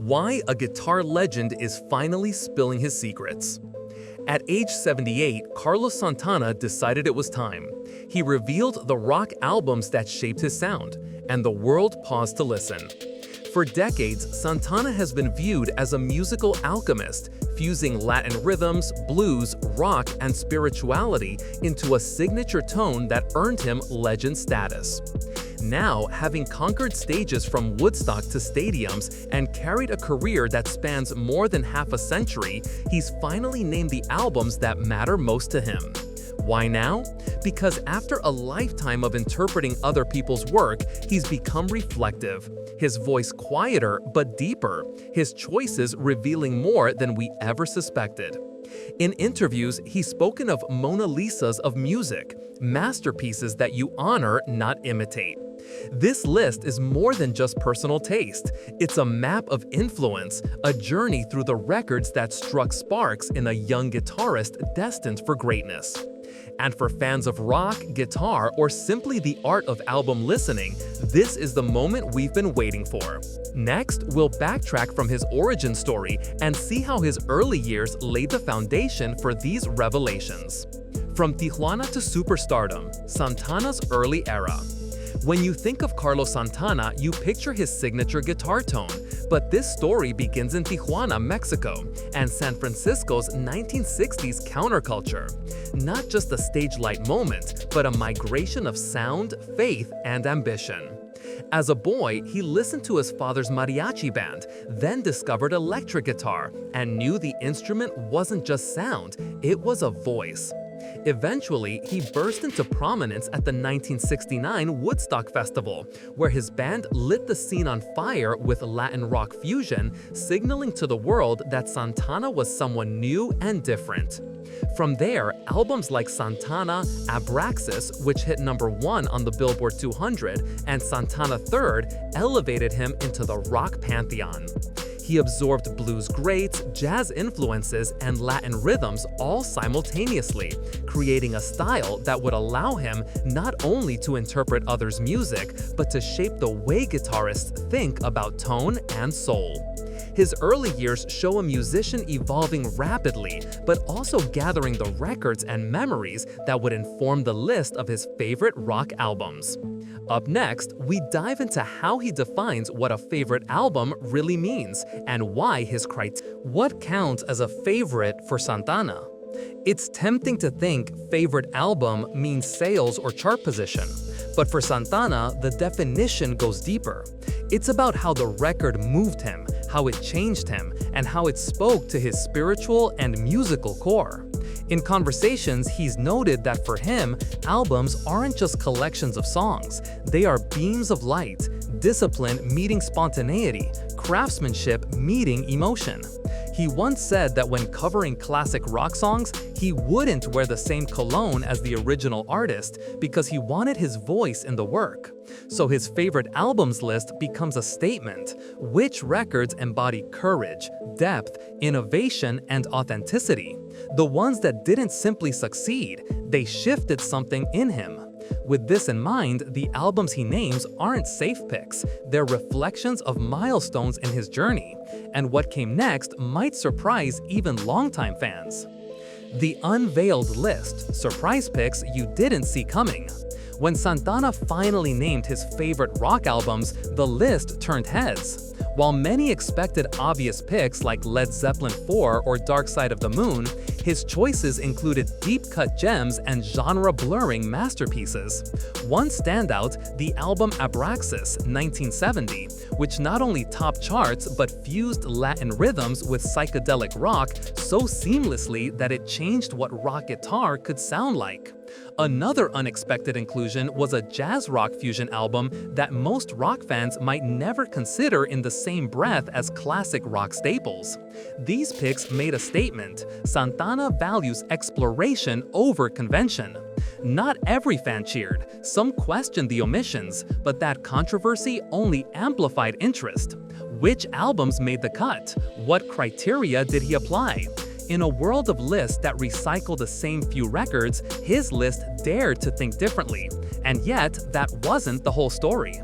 Why a guitar legend is finally spilling his secrets. At age 78, Carlos Santana decided it was time. He revealed the rock albums that shaped his sound, and the world paused to listen. For decades, Santana has been viewed as a musical alchemist, fusing Latin rhythms, blues, rock, and spirituality into a signature tone that earned him legend status. Now, having conquered stages from Woodstock to stadiums and carried a career that spans more than half a century, he's finally named the albums that matter most to him. Why now? Because after a lifetime of interpreting other people's work, he's become reflective. His voice quieter but deeper, his choices revealing more than we ever suspected. In interviews, he's spoken of Mona Lisas of music, masterpieces that you honor, not imitate. This list is more than just personal taste. It's a map of influence, a journey through the records that struck sparks in a young guitarist destined for greatness. And for fans of rock, guitar, or simply the art of album listening, this is the moment we've been waiting for. Next, we'll backtrack from his origin story and see how his early years laid the foundation for these revelations. From Tijuana to superstardom, Santana's early era. When you think of Carlos Santana, you picture his signature guitar tone, but this story begins in Tijuana, Mexico, and San Francisco's 1960s counterculture. Not just a stage-light moment, but a migration of sound, faith, and ambition. As a boy, he listened to his father's mariachi band, then discovered electric guitar, and knew the instrument wasn't just sound, it was a voice. Eventually, he burst into prominence at the 1969 Woodstock Festival, where his band lit the scene on fire with Latin rock fusion, signaling to the world that Santana was someone new and different. From there, albums like Santana, Abraxas, which hit #1 on the Billboard 200, and Santana III elevated him into the rock pantheon. He absorbed blues greats, jazz influences, and Latin rhythms all simultaneously, creating a style that would allow him not only to interpret others' music, but to shape the way guitarists think about tone and soul. His early years show a musician evolving rapidly, but also gathering the records and memories that would inform the list of his favorite rock albums. Up next, we dive into how he defines what a favorite album really means and why his criteria. What counts as a favorite for Santana? It's tempting to think favorite album means sales or chart position, but for Santana, the definition goes deeper. It's about how the record moved him, how it changed him, and how it spoke to his spiritual and musical core. In conversations, he's noted that for him, albums aren't just collections of songs. They are beams of light, discipline meeting spontaneity, craftsmanship meeting emotion. He once said that when covering classic rock songs, he wouldn't wear the same cologne as the original artist because he wanted his voice in the work. So his favorite albums list becomes a statement. Which records embody courage, depth, innovation, and authenticity? The ones that didn't simply succeed, they shifted something in him. With this in mind, the albums he names aren't safe picks, they're reflections of milestones in his journey. And what came next might surprise even longtime fans. The unveiled list, surprise picks you didn't see coming. When Santana finally named his favorite rock albums, the list turned heads. While many expected obvious picks like Led Zeppelin IV or Dark Side of the Moon, his choices included deep-cut gems and genre-blurring masterpieces. One standout, the album Abraxas, 1970, which not only topped charts but fused Latin rhythms with psychedelic rock so seamlessly that it changed what rock guitar could sound like. Another unexpected inclusion was a jazz rock fusion album that most rock fans might never consider in the same breath as classic rock staples. These picks made a statement. Santana values exploration over convention. Not every fan cheered, some questioned the omissions, but that controversy only amplified interest. Which albums made the cut? What criteria did he apply? In a world of lists that recycle the same few records, his list dared to think differently. And yet, that wasn't the whole story.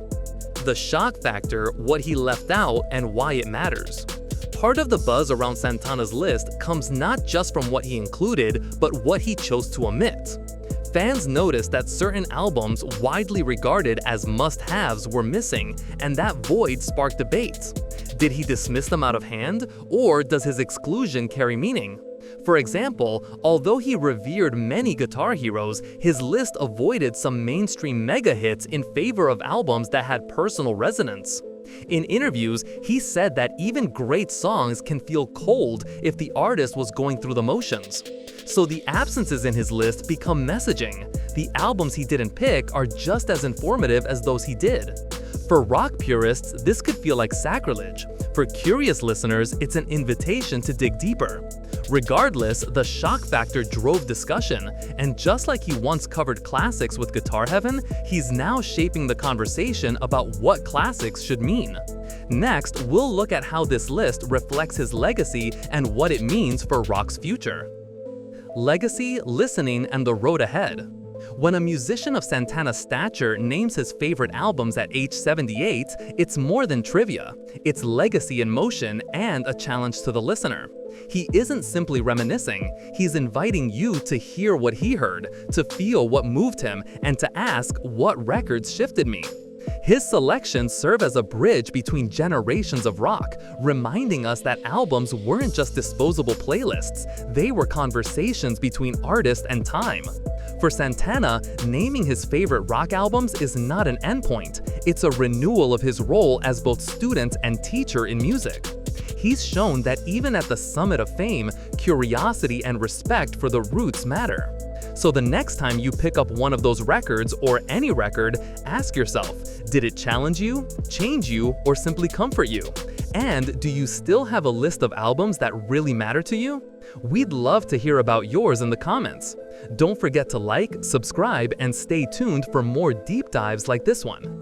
The shock factor, what he left out, and why it matters. Part of the buzz around Santana's list comes not just from what he included, but what he chose to omit. Fans noticed that certain albums widely regarded as must-haves were missing, and that void sparked debate. Did he dismiss them out of hand, or does his exclusion carry meaning? For example, although he revered many guitar heroes, his list avoided some mainstream mega hits in favor of albums that had personal resonance. In interviews, he said that even great songs can feel cold if the artist was going through the motions. So the absences in his list become messaging. The albums he didn't pick are just as informative as those he did. For rock purists, this could feel like sacrilege. For curious listeners, it's an invitation to dig deeper. Regardless, the shock factor drove discussion, and just like he once covered classics with Guitar Heaven, he's now shaping the conversation about what classics should mean. Next, we'll look at how this list reflects his legacy and what it means for rock's future. Legacy, listening, and the road ahead. When a musician of Santana's stature names his favorite albums at age 78, it's more than trivia. It's legacy in motion and a challenge to the listener. He isn't simply reminiscing, he's inviting you to hear what he heard, to feel what moved him, and to ask what records shifted me. His selections serve as a bridge between generations of rock, reminding us that albums weren't just disposable playlists, they were conversations between artist and time. For Santana, naming his favorite rock albums is not an endpoint, it's a renewal of his role as both student and teacher in music. He's shown that even at the summit of fame, curiosity and respect for the roots matter. So the next time you pick up one of those records or any record, ask yourself, did it challenge you, change you, or simply comfort you? And do you still have a list of albums that really matter to you? We'd love to hear about yours in the comments. Don't forget to like, subscribe, and stay tuned for more deep dives like this one.